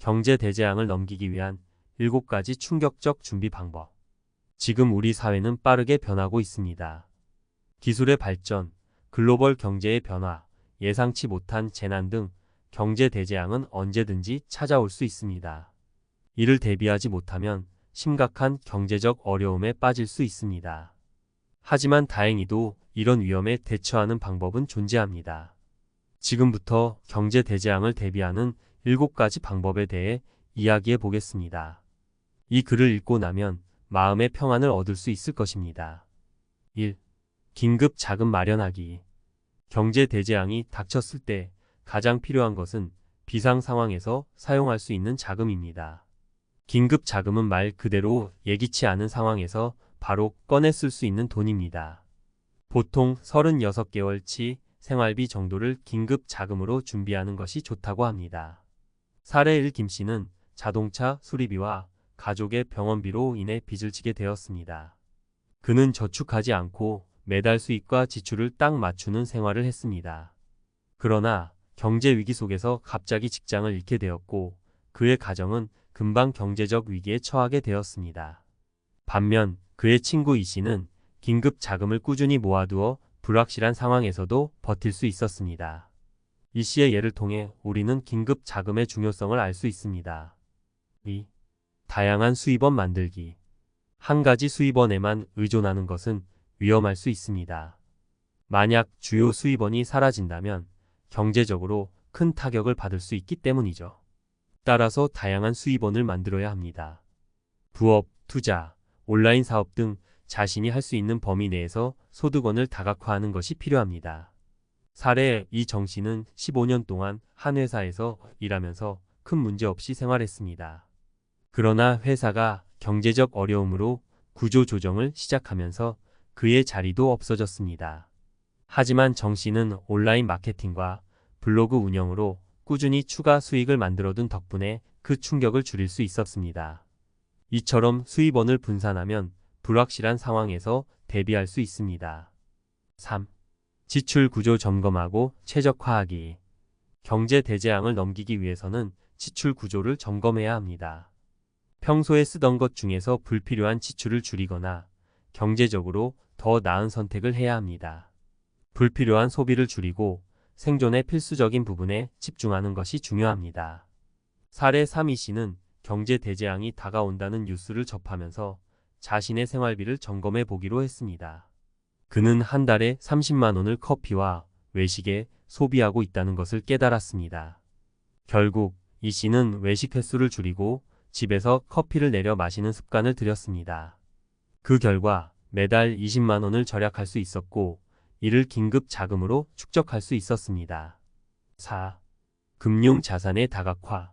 경제 대재앙을 넘기기 위한 7가지 충격적 준비 방법. 지금 우리 사회는 빠르게 변하고 있습니다. 기술의 발전, 글로벌 경제의 변화, 예상치 못한 재난 등 경제 대재앙은 언제든지 찾아올 수 있습니다. 이를 대비하지 못하면 심각한 경제적 어려움에 빠질 수 있습니다. 하지만 다행히도 이런 위험에 대처하는 방법은 존재합니다. 지금부터 경제 대재앙을 대비하는 7가지 방법에 대해 이야기해 보겠습니다. 이 글을 읽고 나면 마음의 평안을 얻을 수 있을 것입니다. 1. 긴급 자금 마련하기. 경제 대재앙이 닥쳤을 때 가장 필요한 것은 비상 상황에서 사용할 수 있는 자금입니다. 긴급 자금은 말 그대로 예기치 않은 상황에서 바로 꺼내 쓸 수 있는 돈입니다. 보통 36개월치 생활비 정도를 긴급 자금으로 준비하는 것이 좋다고 합니다. 사례 1. 김씨는 자동차 수리비와 가족의 병원비로 인해 빚을 지게 되었습니다. 그는 저축하지 않고 매달 수입과 지출을 딱 맞추는 생활을 했습니다. 그러나 경제 위기 속에서 갑자기 직장을 잃게 되었고 그의 가정은 금방 경제적 위기에 처하게 되었습니다. 반면 그의 친구 이 씨는 긴급 자금을 꾸준히 모아두어 불확실한 상황에서도 버틸 수 있었습니다. 이 씨의 예를 통해 우리는 긴급 자금의 중요성을 알 수 있습니다. 2. 다양한 수입원 만들기. 한 가지 수입원에만 의존하는 것은 위험할 수 있습니다. 만약 주요 수입원이 사라진다면 경제적으로 큰 타격을 받을 수 있기 때문이죠. 따라서 다양한 수입원을 만들어야 합니다. 부업, 투자, 온라인 사업 등 자신이 할 수 있는 범위 내에서 소득원을 다각화하는 것이 필요합니다. 사례 이정 씨는 15년 동안 한 회사에서 일하면서 큰 문제 없이 생활했습니다. 그러나 회사가 경제적 어려움으로 구조조정을 시작하면서 그의 자리도 없어졌습니다. 하지만 정 씨는 온라인 마케팅과 블로그 운영으로 꾸준히 추가 수익을 만들어둔 덕분에 그 충격을 줄일 수 있었습니다. 이처럼 수입원을 분산하면 불확실한 상황에서 대비할 수 있습니다. 3. 지출 구조 점검하고 최적화하기. 경제 대재앙을 넘기기 위해서는 지출 구조를 점검해야 합니다. 평소에 쓰던 것 중에서 불필요한 지출을 줄이거나 경제적으로 더 나은 선택을 해야 합니다. 불필요한 소비를 줄이고 생존에 필수적인 부분에 집중하는 것이 중요합니다. 사례 3이 씨는 경제 대재앙이 다가온다는 뉴스를 접하면서 자신의 생활비를 점검해 보기로 했습니다. 그는 한 달에 30만 원을 커피와 외식에 소비하고 있다는 것을 깨달았습니다. 결국 이 씨는 외식 횟수를 줄이고 집에서 커피를 내려 마시는 습관을 들였습니다. 그 결과 매달 20만 원을 절약할 수 있었고 이를 긴급 자금으로 축적할 수 있었습니다. 4. 금융 자산의 다각화.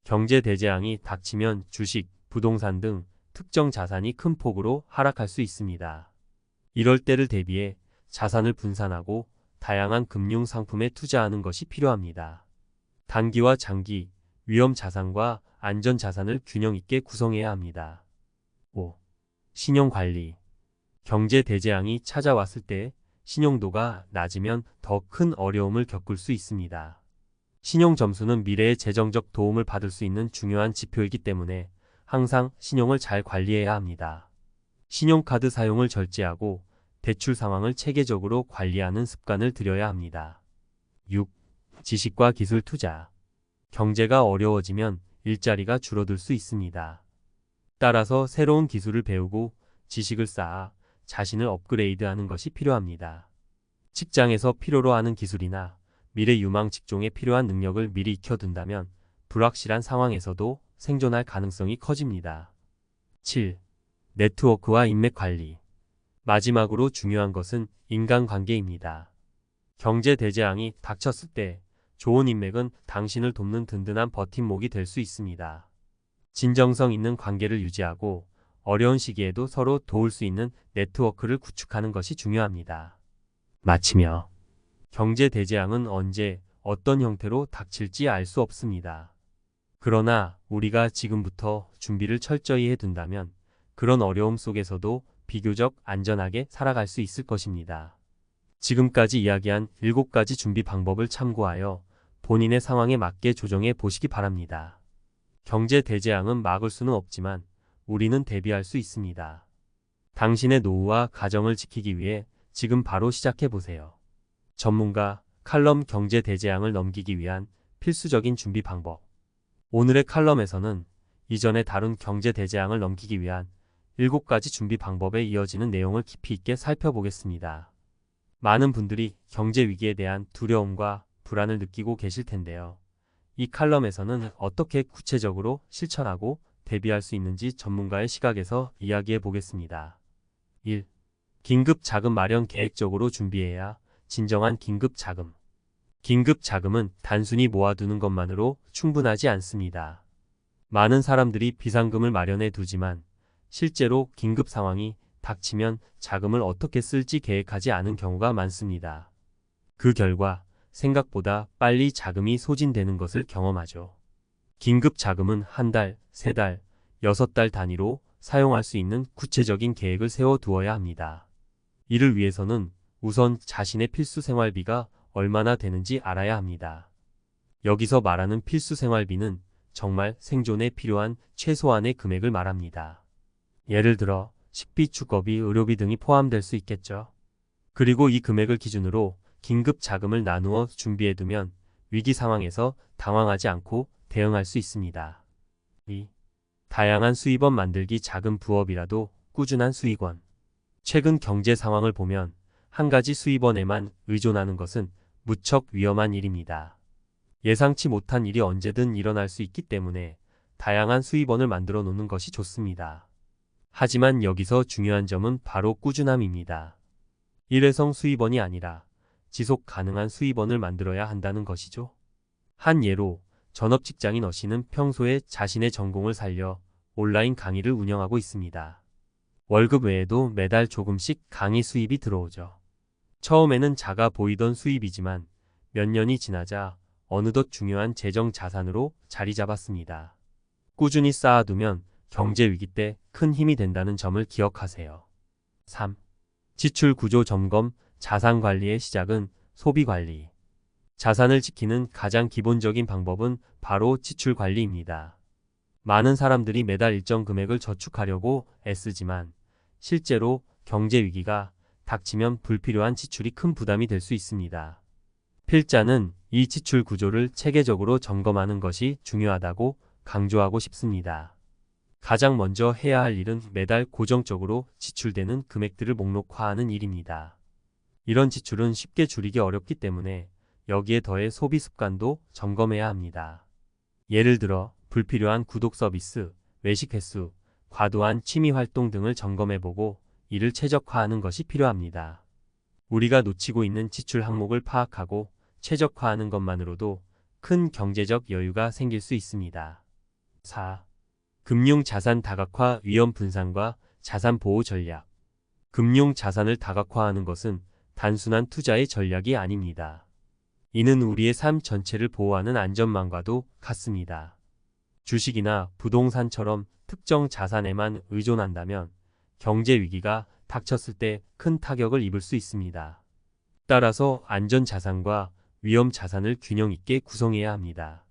경제 대재앙이 닥치면 주식, 부동산 등 특정 자산이 큰 폭으로 하락할 수 있습니다. 이럴 때를 대비해 자산을 분산하고 다양한 금융 상품에 투자하는 것이 필요합니다. 단기와 장기, 위험 자산과 안전 자산을 균형 있게 구성해야 합니다. 5. 신용 관리. 경제 대재앙이 찾아왔을 때 신용도가 낮으면 더 큰 어려움을 겪을 수 있습니다. 신용 점수는 미래의 재정적 도움을 받을 수 있는 중요한 지표이기 때문에 항상 신용을 잘 관리해야 합니다. 신용카드 사용을 절제하고 대출 상황을 체계적으로 관리하는 습관을 들여야 합니다. 6. 지식과 기술 투자. 경제가 어려워지면 일자리가 줄어들 수 있습니다. 따라서 새로운 기술을 배우고 지식을 쌓아 자신을 업그레이드하는 것이 필요합니다. 직장에서 필요로 하는 기술이나 미래 유망 직종에 필요한 능력을 미리 익혀둔다면 불확실한 상황에서도 생존할 가능성이 커집니다. 7. 네트워크와 인맥 관리. 마지막으로 중요한 것은 인간관계입니다. 경제 대재앙이 닥쳤을 때 좋은 인맥은 당신을 돕는 든든한 버팀목이 될 수 있습니다. 진정성 있는 관계를 유지하고 어려운 시기에도 서로 도울 수 있는 네트워크를 구축하는 것이 중요합니다. 마치며 경제 대재앙은 언제 어떤 형태로 닥칠지 알 수 없습니다. 그러나 우리가 지금부터 준비를 철저히 해둔다면 그런 어려움 속에서도 비교적 안전하게 살아갈 수 있을 것입니다. 지금까지 이야기한 7가지 준비 방법을 참고하여 본인의 상황에 맞게 조정해 보시기 바랍니다. 경제 대재앙은 막을 수는 없지만 우리는 대비할 수 있습니다. 당신의 노후와 가정을 지키기 위해 지금 바로 시작해 보세요. 전문가 칼럼 경제 대재앙을 넘기기 위한 필수적인 준비 방법. 오늘의 칼럼에서는 이전에 다룬 경제 대재앙을 넘기기 위한 7가지 준비 방법에 이어지는 내용을 깊이 있게 살펴보겠습니다. 많은 분들이 경제 위기에 대한 두려움과 불안을 느끼고 계실 텐데요. 이 칼럼에서는 어떻게 구체적으로 실천하고 대비할 수 있는지 전문가의 시각에서 이야기해 보겠습니다. 1. 긴급 자금 마련 계획적으로 준비해야 진정한 긴급 자금. 긴급 자금은 단순히 모아두는 것만으로 충분하지 않습니다. 많은 사람들이 비상금을 마련해 두지만 실제로 긴급 상황이 닥치면 자금을 어떻게 쓸지 계획하지 않은 경우가 많습니다. 그 결과 생각보다 빨리 자금이 소진되는 것을 경험하죠. 긴급 자금은 한 달, 3달, 6달 단위로 사용할 수 있는 구체적인 계획을 세워두어야 합니다. 이를 위해서는 우선 자신의 필수 생활비가 얼마나 되는지 알아야 합니다. 여기서 말하는 필수 생활비는 정말 생존에 필요한 최소한의 금액을 말합니다. 예를 들어 식비, 주거비, 의료비 등이 포함될 수 있겠죠. 그리고 이 금액을 기준으로 긴급 자금을 나누어 준비해두면 위기 상황에서 당황하지 않고 대응할 수 있습니다. 2. 다양한 수입원 만들기. 작은 부업이라도 꾸준한 수익원. 최근 경제 상황을 보면 한 가지 수입원에만 의존하는 것은 무척 위험한 일입니다. 예상치 못한 일이 언제든 일어날 수 있기 때문에 다양한 수입원을 만들어 놓는 것이 좋습니다. 하지만 여기서 중요한 점은 바로 꾸준함입니다. 일회성 수입원이 아니라 지속 가능한 수입원을 만들어야 한다는 것이죠. 한 예로 전업직장인 어씨는 평소에 자신의 전공을 살려 온라인 강의를 운영하고 있습니다. 월급 외에도 매달 조금씩 강의 수입이 들어오죠. 처음에는 작아 보이던 수입이지만 몇 년이 지나자 어느덧 중요한 재정 자산으로 자리 잡았습니다. 꾸준히 쌓아두면 경제 위기 때 큰 힘이 된다는 점을 기억하세요. 3. 지출 구조 점검. 자산 관리의 시작은 소비 관리. 자산을 지키는 가장 기본적인 방법은 바로 지출 관리입니다. 많은 사람들이 매달 일정 금액을 저축하려고 애쓰지만 실제로 경제 위기가 닥치면 불필요한 지출이 큰 부담이 될 수 있습니다. 필자는 이 지출 구조를 체계적으로 점검하는 것이 중요하다고 강조하고 싶습니다. 가장 먼저 해야 할 일은 매달 고정적으로 지출되는 금액들을 목록화하는 일입니다. 이런 지출은 쉽게 줄이기 어렵기 때문에 여기에 더해 소비 습관도 점검해야 합니다. 예를 들어 불필요한 구독 서비스, 외식 횟수, 과도한 취미 활동 등을 점검해보고 이를 최적화하는 것이 필요합니다. 우리가 놓치고 있는 지출 항목을 파악하고 최적화하는 것만으로도 큰 경제적 여유가 생길 수 있습니다. 4. 금융자산 다각화. 위험 분산과 자산 보호 전략. 금융자산을 다각화하는 것은 단순한 투자의 전략이 아닙니다. 이는 우리의 삶 전체를 보호하는 안전망과도 같습니다. 주식이나 부동산처럼 특정 자산에만 의존한다면 경제 위기가 닥쳤을 때 큰 타격을 입을 수 있습니다. 따라서 안전자산과 위험자산을 균형 있게 구성해야 합니다.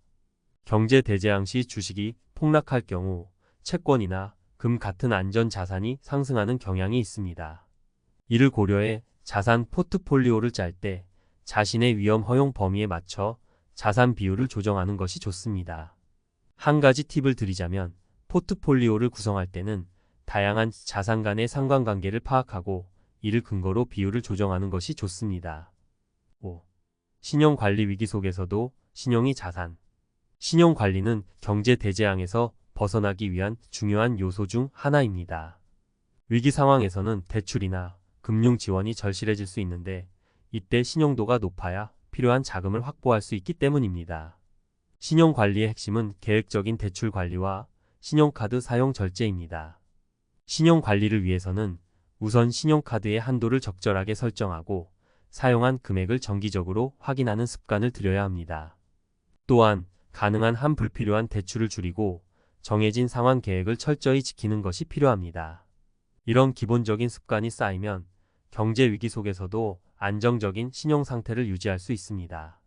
경제 대재앙 시 주식이 폭락할 경우 채권이나 금 같은 안전자산이 상승하는 경향이 있습니다. 이를 고려해 자산 포트폴리오를 짤 때 자신의 위험 허용 범위에 맞춰 자산 비율을 조정하는 것이 좋습니다. 한 가지 팁을 드리자면 포트폴리오를 구성할 때는 다양한 자산 간의 상관관계를 파악하고 이를 근거로 비율을 조정하는 것이 좋습니다. 5. 신용관리. 위기 속에서도 신용이 자산. 신용관리는 경제 대재앙에서 벗어나기 위한 중요한 요소 중 하나입니다. 위기 상황에서는 대출이나 금융 지원이 절실해질 수 있는데 이때 신용도가 높아야 필요한 자금을 확보할 수 있기 때문입니다. 신용관리의 핵심은 계획적인 대출 관리와 신용카드 사용 절제입니다. 신용관리를 위해서는 우선 신용카드의 한도를 적절하게 설정하고 사용한 금액을 정기적으로 확인하는 습관을 들여야 합니다. 또한 가능한 한 불필요한 대출을 줄이고 정해진 상환 계획을 철저히 지키는 것이 필요합니다. 이런 기본적인 습관이 쌓이면 경제 위기 속에서도 안정적인 신용 상태를 유지할 수 있습니다.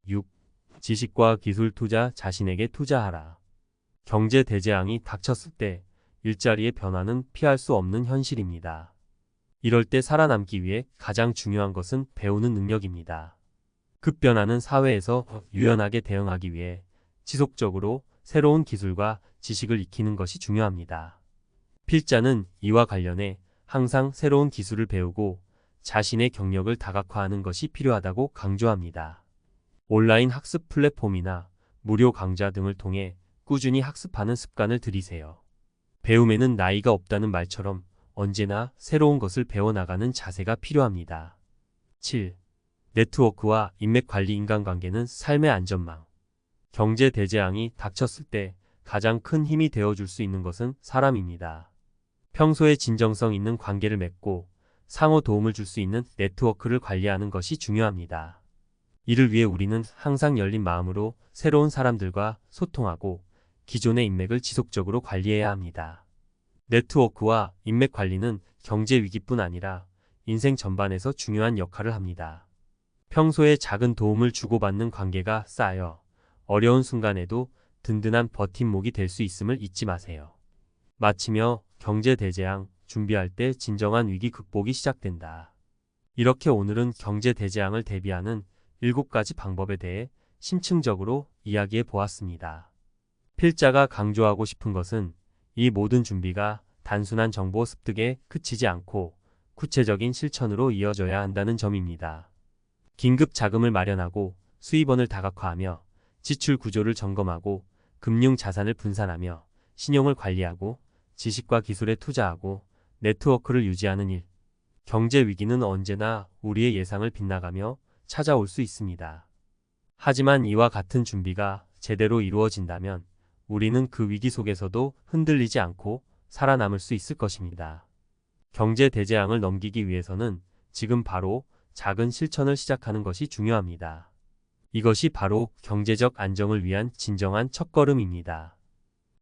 6. 지식과 기술 투자. 자신에게 투자하라. 경제 대재앙이 닥쳤을 때 일자리의 변화는 피할 수 없는 현실입니다. 이럴 때 살아남기 위해 가장 중요한 것은 배우는 능력입니다. 급변하는 사회에서 유연하게 대응하기 위해 지속적으로 새로운 기술과 지식을 익히는 것이 중요합니다. 필자는 이와 관련해 항상 새로운 기술을 배우고 자신의 경력을 다각화하는 것이 필요하다고 강조합니다. 온라인 학습 플랫폼이나 무료 강좌 등을 통해 꾸준히 학습하는 습관을 들이세요. 배움에는 나이가 없다는 말처럼 언제나 새로운 것을 배워나가는 자세가 필요합니다. 7. 네트워크와 인맥 관리. 인간관계는 삶의 안전망. 경제 대재앙이 닥쳤을 때 가장 큰 힘이 되어줄 수 있는 것은 사람입니다. 평소에 진정성 있는 관계를 맺고 상호 도움을 줄 수 있는 네트워크를 관리하는 것이 중요합니다. 이를 위해 우리는 항상 열린 마음으로 새로운 사람들과 소통하고 기존의 인맥을 지속적으로 관리해야 합니다. 네트워크와 인맥 관리는 경제 위기뿐 아니라 인생 전반에서 중요한 역할을 합니다. 평소에 작은 도움을 주고받는 관계가 쌓여 어려운 순간에도 든든한 버팀목이 될 수 있음을 잊지 마세요. 마치며 경제 대재앙 준비할 때 진정한 위기 극복이 시작된다. 이렇게 오늘은 경제 대재앙을 대비하는 7가지 방법에 대해 심층적으로 이야기해 보았습니다. 필자가 강조하고 싶은 것은 이 모든 준비가 단순한 정보 습득에 그치지 않고 구체적인 실천으로 이어져야 한다는 점입니다. 긴급 자금을 마련하고 수입원을 다각화하며 지출 구조를 점검하고 금융 자산을 분산하며 신용을 관리하고 지식과 기술에 투자하고 네트워크를 유지하는 일. 경제 위기는 언제나 우리의 예상을 빗나가며 찾아올 수 있습니다. 하지만 이와 같은 준비가 제대로 이루어진다면 우리는 그 위기 속에서도 흔들리지 않고 살아남을 수 있을 것입니다. 경제 대재앙을 넘기기 위해서는 지금 바로 작은 실천을 시작하는 것이 중요합니다. 이것이 바로 경제적 안정을 위한 진정한 첫걸음입니다.